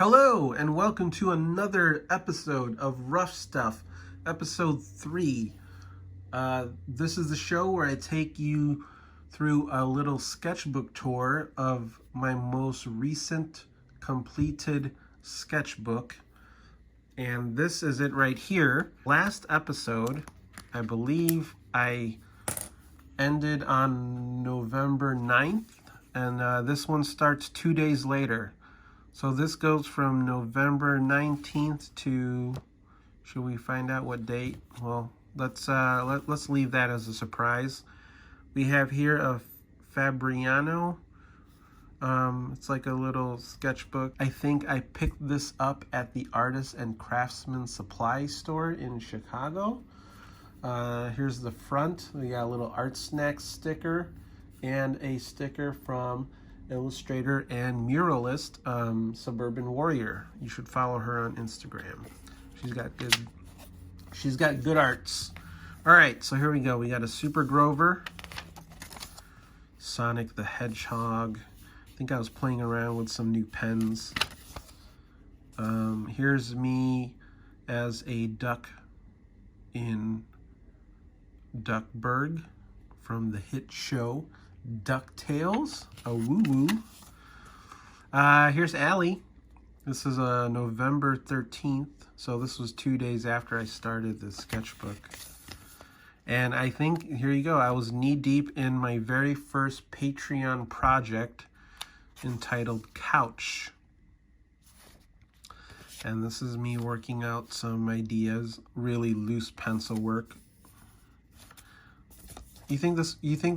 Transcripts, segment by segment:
Hello, and welcome to another episode of Rough Stuff, episode 3. This is the show where I take you through a little sketchbook tour of my most recent completed sketchbook. And this is it right here. Last episode, I believe I ended on November 9th, and this one starts 2 days later. So this goes from November 19th to, should we find out what date? Well, let's leave that as a surprise. We have here a Fabriano. It's like a little sketchbook. I think I picked this up at the Artists and Craftsman Supply store in Chicago. Here's the front. We got a little Art Snacks sticker and a sticker from illustrator and muralist Suburban Warrior. You should follow her on Instagram. She's got good arts. All right, so here we go. We got a Super Grover, Sonic the Hedgehog. I think I was playing around with some new pens. Here's me as a duck in Duckburg from the hit show DuckTales, a woo-woo. Here's Allie. This is November 13th, so this was 2 days after I started this sketchbook. And I think, here you go, I was knee-deep in my very first Patreon project entitled Couch. And this is me working out some ideas, really loose pencil work. You think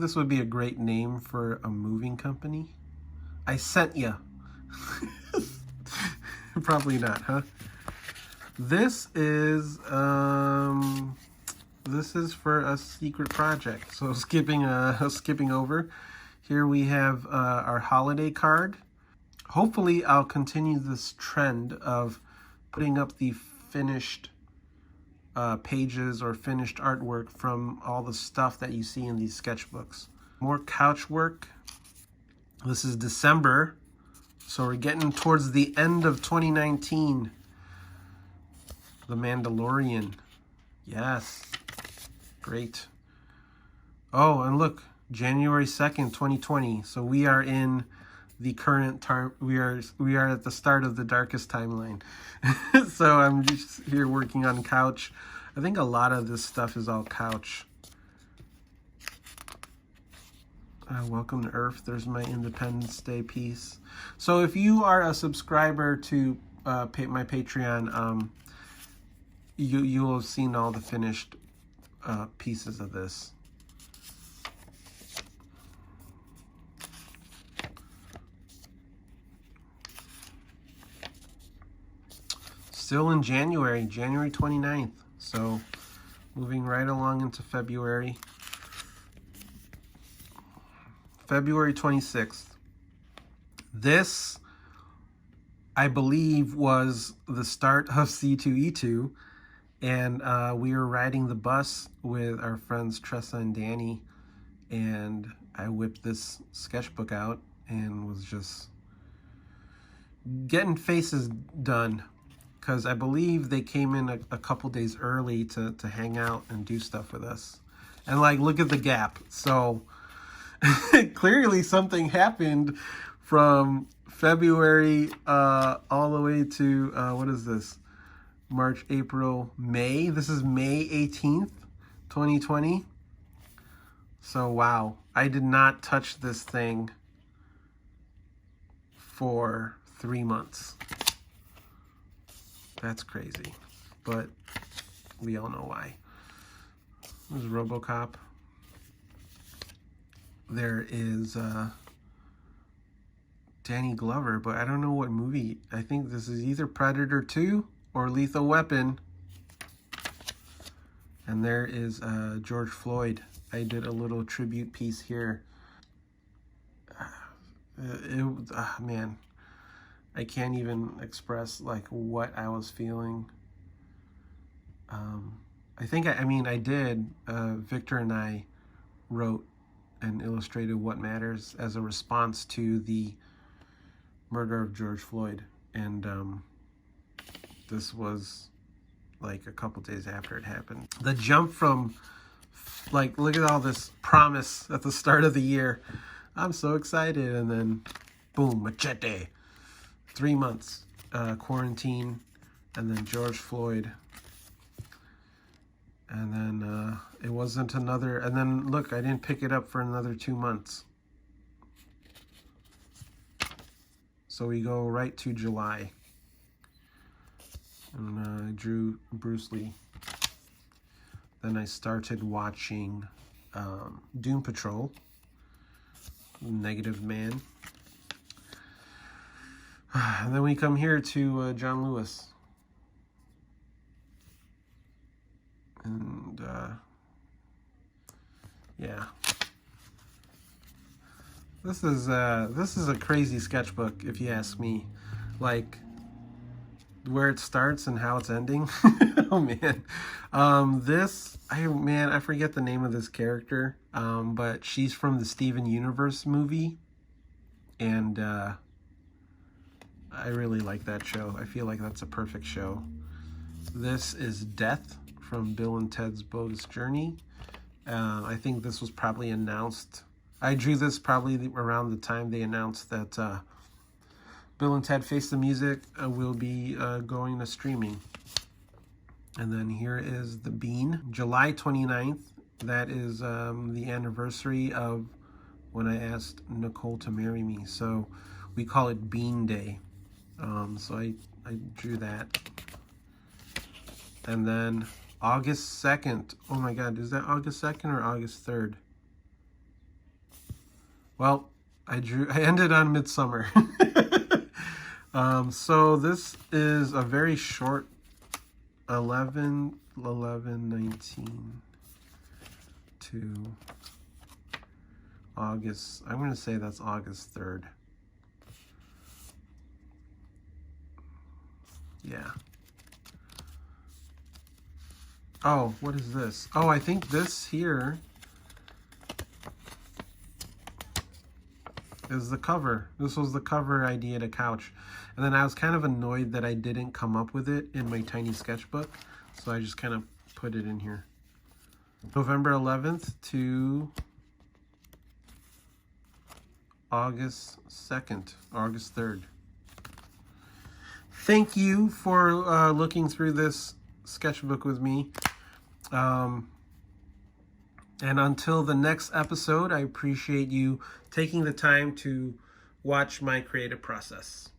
this would be a great name for a moving company? I sent ya. Probably not, huh? This is for a secret project. So skipping over, here we have our holiday card. Hopefully, I'll continue this trend of putting up the finished pages or finished artwork from all the stuff that you see in these sketchbooks. More couch work. This is December, so we're getting towards the end of 2019. The Mandalorian. Yes. Great. Oh, and look, January 2nd, 2020. So we are in the current time. We are at the start of the darkest timeline. So I'm just here working on Couch. I think a lot of this stuff is all Couch. Welcome to Earth. There's my Independence Day piece. So if you are a subscriber to my Patreon, you will have seen all the finished pieces of this. Still in January 29th. So moving right along into February. February 26th. This, I believe, was the start of C2E2. And we were riding the bus with our friends Tressa and Danny. And I whipped this sketchbook out and was just getting faces done. Because I believe they came in a couple days early to hang out and do stuff with us. And like, look at the gap. So clearly something happened from February all the way to, what is this? March, April, May. This is May 18th, 2020. So wow, I did not touch this thing for 3 months. That's crazy, but we all know why. There's RoboCop. There is Danny Glover, but I don't know what movie. I think this is either Predator 2 or Lethal Weapon. And there is George Floyd. I did a little tribute piece here. Man. I can't even express like what I was feeling. I think, I did. Victor and I wrote and illustrated What Matters as a response to the murder of George Floyd. And this was like a couple days after it happened. The jump from, like, look at all this promise at the start of the year. I'm so excited. And then, boom, machete. 3 months, quarantine, and then George Floyd. And then it wasn't another, and then look, I didn't pick it up for another 2 months. So we go right to July. And I drew Bruce Lee. Then I started watching Doom Patrol, Negative Man. And then we come here to John Lewis. And yeah. This is a crazy sketchbook, if you ask me. Like, where it starts and how it's ending. Oh man. I forget the name of this character. But she's from the Steven Universe movie. And I really like that show. I feel like that's a perfect show. This is Death from Bill and Ted's Bogus Journey. I think this was probably announced. I drew this probably around the time they announced that Bill and Ted Face the Music will be going to streaming. And then here is The Bean, July 29th. That is the anniversary of when I asked Nicole to marry me. So we call it Bean Day. So I drew that. And then August 2nd. Oh my God, is that August 2nd or August 3rd? Well, I ended on Midsummer. So this is a very short 19 to August. I'm going to say that's August 3rd. Yeah. Oh, what is this? Oh, I think this here is the cover. This was the cover idea to Couch. And then I was kind of annoyed that I didn't come up with it in my tiny sketchbook. So I just kind of put it in here. November 11th to August 2nd, August 3rd. Thank you for looking through this sketchbook with me. And until the next episode, I appreciate you taking the time to watch my creative process.